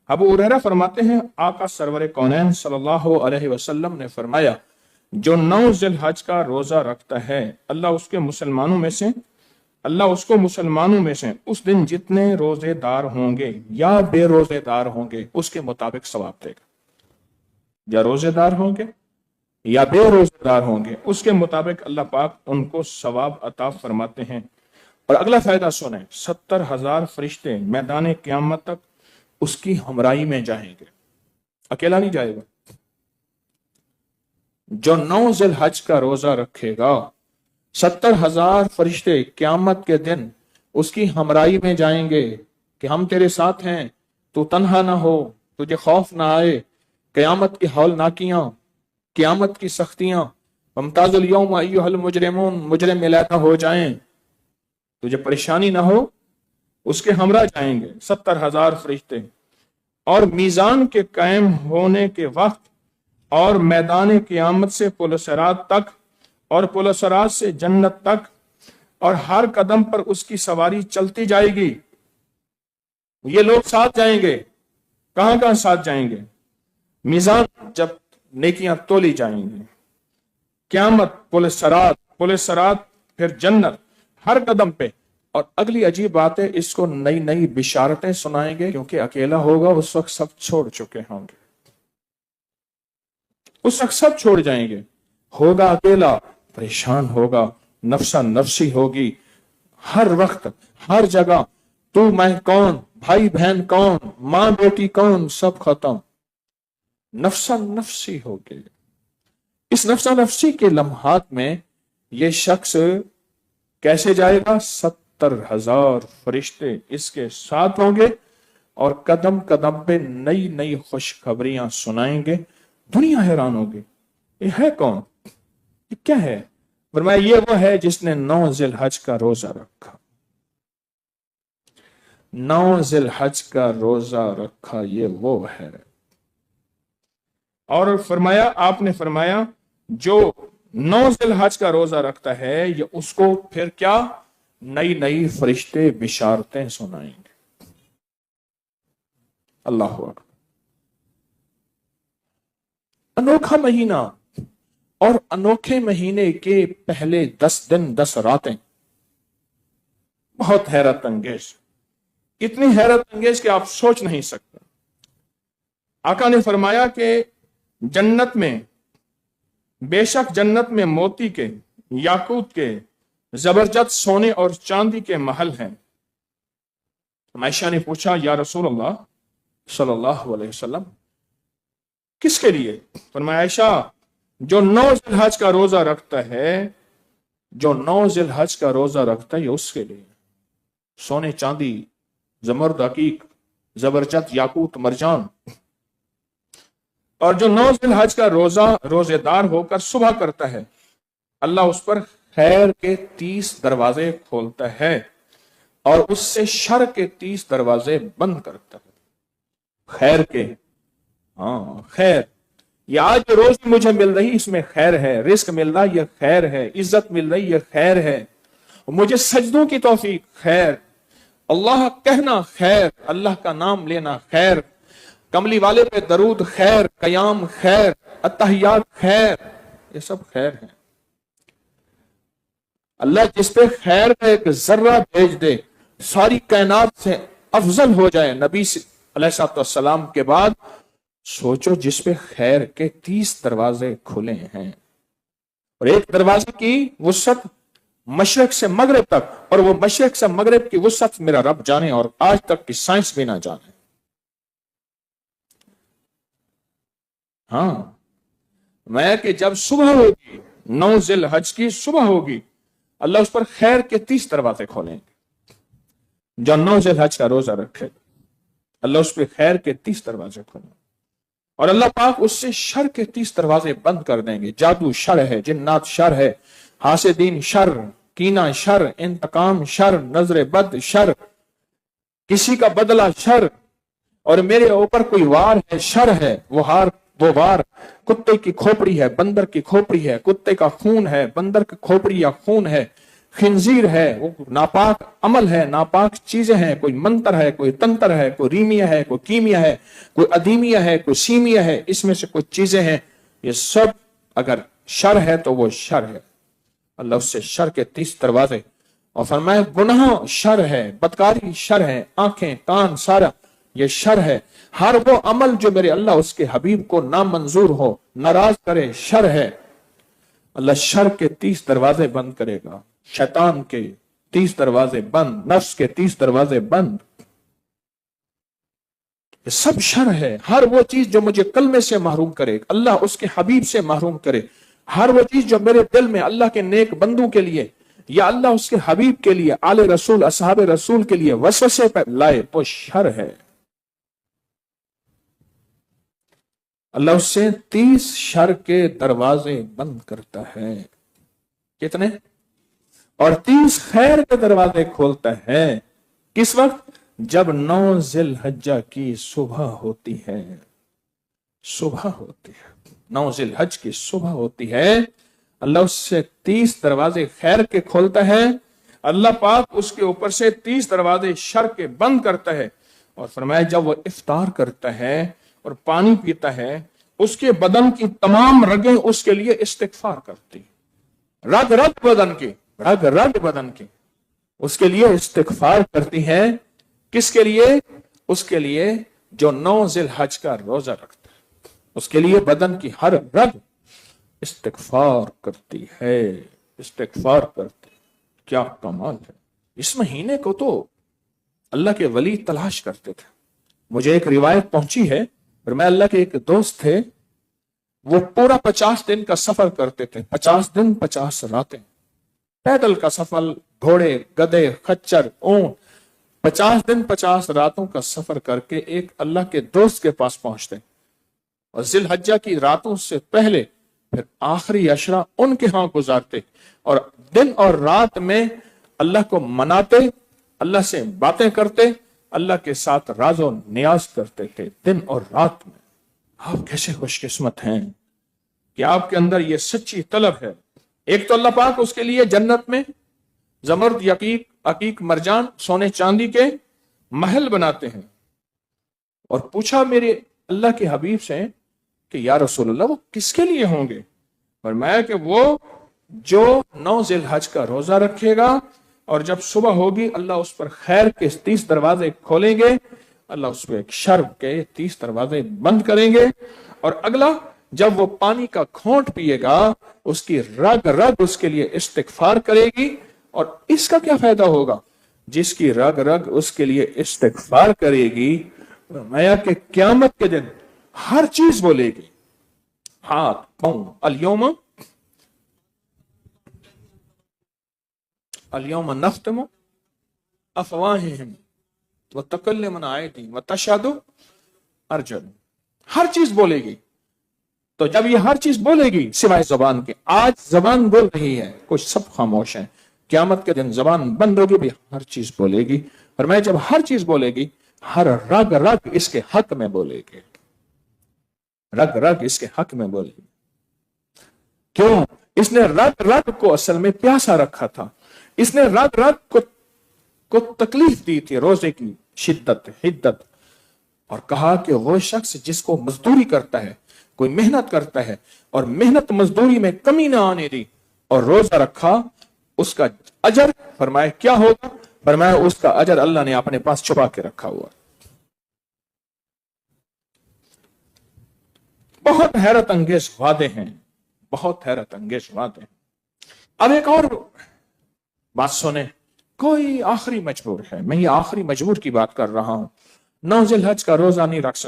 ابو ہریرہ فرماتے ہیں آقا سرور کونین صلی اللہ علیہ وسلم نے فرمایا جو 9 ذی الحج کا روزہ رکھتا ہے اللہ اس کو مسلمانوں میں سے اس دن جتنے روزے دار ہوں گے یا بے روزے دار ہوں گے اس کے مطابق ثواب دے گا. یا روزے دار ہوں گے یا بے روزے دار ہوں گے اس کے مطابق اللہ پاک ان کو ثواب عطا فرماتے ہیں. اور اگلا فائدہ سنیں، 70,000 فرشتے میدان قیامت تک اس کی ہمراہی میں جائیں گے، اکیلا نہیں جائے گا. جو 9 ذی الحج کا روزہ رکھے گا 70,000 فرشتے قیامت کے دن اس کی ہمراہی میں جائیں گے کہ ہم تیرے ساتھ ہیں، تو تنہا نہ ہو، تجھے خوف نہ آئے، قیامت کی ہولناکیاں، قیامت کی سختیاں، ممتاز اليوم ایھا المجرمون، مجرم علیحدہ ہو جائیں، تجھے پریشانی نہ ہو، اس کے ہمراہ جائیں گے 70,000 فرشتے. اور میزان کے قائم ہونے کے وقت اور میدان قیامت سے پل صراط تک اور پل صراط سے جنت تک اور ہر قدم پر اس کی سواری چلتی جائے گی. یہ لوگ ساتھ جائیں گے، کہاں کہاں ساتھ جائیں گے؟ میزان جب نیکیاں تولی جائیں گی، قیامت، پل صراط پھر جنت، ہر قدم پہ. اور اگلی عجیب بات ہے، اس کو نئی نئی بشارتیں سنائیں گے کیونکہ اکیلا ہوگا، اس وقت سب چھوڑ چکے ہوں گے، اس وقت سب چھوڑ جائیں گے، ہوگا اکیلا، پریشان ہوگا، نفسا نفسی ہوگی، ہر وقت ہر جگہ تو میں کون، بھائی بہن کون، ماں بیٹی کون، سب ختم، نفسا نفسی ہوگی. اس نفسا نفسی کے لمحات میں یہ شخص کیسے جائے گا؟ 70,000 فرشتے اس کے ساتھ ہوں گے اور قدم قدم پہ نئی نئی خوشخبریاں سنائیں گے. دنیا حیران ہوگی، یہ ہے کون، یہ کیا ہے؟ فرمایا یہ وہ ہے جس نے 9 ذی الحج کا روزہ رکھا. 9 ذی الحج کا روزہ رکھا، یہ وہ ہے. اور فرمایا، آپ نے فرمایا جو 9 ذی الحج کا روزہ رکھتا ہے یہ اس کو پھر کیا؟ نئی نئی فرشتے بشارتیں سنائیں گے. اللہ اکبر. انوکھا مہینہ، اور انوکھے مہینے کے پہلے 10 دن 10 راتیں بہت حیرت انگیز، اتنی حیرت انگیز کہ آپ سوچ نہیں سکتے. آقا نے فرمایا کہ جنت میں، بے شک جنت میں موتی کے، یاقوت کے، زبرجد سونے اور چاندی کے محل ہیں. عائشہ نے پوچھا یا رسول اللہ صلی اللہ علیہ وسلم کس کے لیے؟ فرمایا عائشہ جو 9 ذی الحج کا روزہ رکھتا ہے، جو 9 ذی الحج کا روزہ رکھتا ہے یہ اس کے لیے سونے چاندی، زمرد، عقیق، زبرجد، یاقوت، مرجان. اور جو 9 ذی الحج کا روزے دار ہو کر صبح کرتا ہے اللہ اس پر خیر کے 30 دروازے کھولتا ہے اور اس سے شر کے 30 دروازے بند کرتا ہے. خیر کے، خیر، یہ آج جو روزی مجھے مل رہی اس میں خیر ہے، رزق مل رہا یہ خیر ہے، عزت مل رہی یہ خیر ہے، مجھے سجدوں کی توفیق خیر، اللہ کہنا خیر، اللہ کا نام لینا خیر، کملی والے پہ درود خیر، قیام خیر، التحیات خیر، یہ سب خیر ہیں. اللہ جس پہ خیر کا ایک ذرہ بھیج دے ساری کائنات سے افضل ہو جائے نبی علیہ السلام کے بعد. سوچو جس پہ خیر کے 30 دروازے کھلے ہیں اور ایک دروازے کی وسعت مشرق سے مغرب تک، اور وہ مشرق سے مغرب کی وسعت میرا رب جانے اور آج تک کی سائنس بھی نہ جانے. میں کہ جب صبح ہوگی، 9 ذی الحج کی صبح ہوگی، اللہ اس پر خیر کے 30 دروازے کھولیں گے. جو 9 ذی الحج کا روزہ رکھے اللہ اس پہ خیر کے 30 دروازے کھولیں گے اور اللہ پاک اس سے شر کے 30 دروازے بند کر دیں گے. جادو شر ہے، جنات شر ہے، حاسدین شر، کینہ شر، انتقام شر، نظر بد شر، کسی کا بدلہ شر، اور میرے اوپر کوئی وار ہے شر ہے، وہ وار کتے کی کھوپڑی ہے، بندر کی کھوپڑی ہے، کتے کا خون ہے، بندر کی کھوپڑی یا خون ہے، खिंजीर है, वो नापाक अमल है, नापाक चीजें हैं, कोई मंत्र है, कोई तंत्र है, कोई रीमिया है, कोई कीमिया है, कोई अदीमिया है, कोई सीमिया है, इसमें से कुछ चीजें हैं, ये सब अगर शर है तो वो शर है। अल्लाह उससे शर के 30 दरवाजे, और फरमाया गुनाह शर है, बदकारी शर है, आंखें कान सारा ये शर है। हर वो अमल जो मेरे अल्लाह उसके हबीब को नामंजूर हो, नाराज करे, शर है। अल्लाह शर के 30 दरवाजे बंद करेगा, शैतान के 30 दरवाजे बंद, नफ्स के 30 दरवाजे बंद। ये सब शर है। हर वो चीज जो मुझे कलमे से महरूम करे, अल्लाह उसके हबीब से महरूम करे, हर वो चीज जो मेरे दिल में अल्लाह के नेक बंदू के लिए या अल्लाह उसके हबीब के लिए, आले रसूल असहाब रसूल के लिए वसवसे पे लाए, वो शर है। अल्लाह उससे 30 शर के दरवाजे बंद करता है। कितने? और 30 खैर के दरवाजे खोलता है। किस वक्त? जब 9 जिलहज्जा की सुबह होती है। सुबह होती है, 9 जिलहज की सुबह होती है। अल्लाह उससे 30 दरवाजे खैर के खोलता है। अल्लाह पाक उसके ऊपर से 30 दरवाजे शर के बंद करता है। और फरमाया जब वो इफ्तार करता है और पानी पीता है, उसके बदन की तमाम रगें उसके लिए इस्तिगफार करती, रग रग बदन की, रग रग बदन की उसके लिए इस्तिगफार करती है। किसके लिए? उसके लिए जो 9 जिलहज का रोजा रखता है, उसके लिए बदन की हर रग इस्तिगफार करती है, इस्तिगफार करती। क्या कमाल है। इस महीने को तो अल्लाह के वली तलाश करते थे। मुझे एक रिवायत पहुंची है, और मैं अल्लाह के एक दोस्त थे, वो पूरा 50 दिन का सफर करते थे, 50 दिन 50 रातें पैदल का सफर, घोड़े गधे खच्चर ऊंट, 50 दिन 50 रातों का सफर करके एक अल्लाह के दोस्त के पास पहुंचते, और जिलहज्जा की रातों से पहले फिर आखिरी अशरा उनके यहां गुजारते, और दिन और रात में अल्लाह को मनाते, अल्लाह से बातें करते, अल्लाह के साथ राजो नियाज करते थे दिन और रात में। आप कैसे खुशकिस्मत हैं कि आपके अंदर ये सच्ची तलब है। एक तो अल्लाह पाक उसके लिए जन्नत में जमर्द यकीक अकीक मरजान सोने चांदी के महल बनाते हैं। और पूछा मेरे अल्लाह के हबीब से कि या रसूलल्लाह वो किसके लिए होंगे? फरमाया कि वो जो 9 जिलहज का रोजा रखेगा, और जब सुबह होगी अल्लाह उस पर खैर के 30 दरवाजे खोलेंगे, अल्लाह उस पर एक शर के 30 दरवाजे बंद करेंगे। और अगला, जब वो पानी का घोंट पिएगा, उसकी रग रग उसके लिए इस्तिगफार करेगी। और इसका क्या फायदा होगा? जिसकी रग रग उसके लिए इस्तिगफार करेगी, फरमाया कि क़यामत के दिन हर चीज बोलेगी, हाथ पांव, अल्यौम नख्तमु अफ़वाहिहिम व तकल्लमुना अयदीहिम व तशहदु अर्जुलुहुम, हर चीज बोलेगी। तो जब ये हर चीज बोलेगी सिवाय जबान के, आज जबान बोल रही है, कुछ सब खामोश है, क़यामत के दिन जबान बंद होगी भी, हर चीज बोलेगी। और मैं जब हर चीज बोलेगी, हर रग रग इसके हक में बोलेगी, रग रग इसके हक में बोलेगी। क्यों? इसने रग रग को असल में प्यासा रखा था, इसने रग रग को तकलीफ दी थी, रोजे की शिद्दत हिद्दत, और कहा कि वो शख्स जिसको मजदूरी करता है, कोई मेहनत करता है और मेहनत मजदूरी में कमी ना आने दी और रोजा रखा, उसका अजर, फरमाया क्या होगा? फरमाया उसका अजर अल्लाह ने अपने पास छुपा के रखा हुआ। बहुत हैरत अंगेज वादे हैं, बहुत हैरत अंगेज वादे हैं। अब एक और बात सुने, कोई आखिरी मजबूर है, मैं ये आखिरी मजबूर की बात कर रहा हूं, 9 जिलहज का रोजा नहीं रख सकता।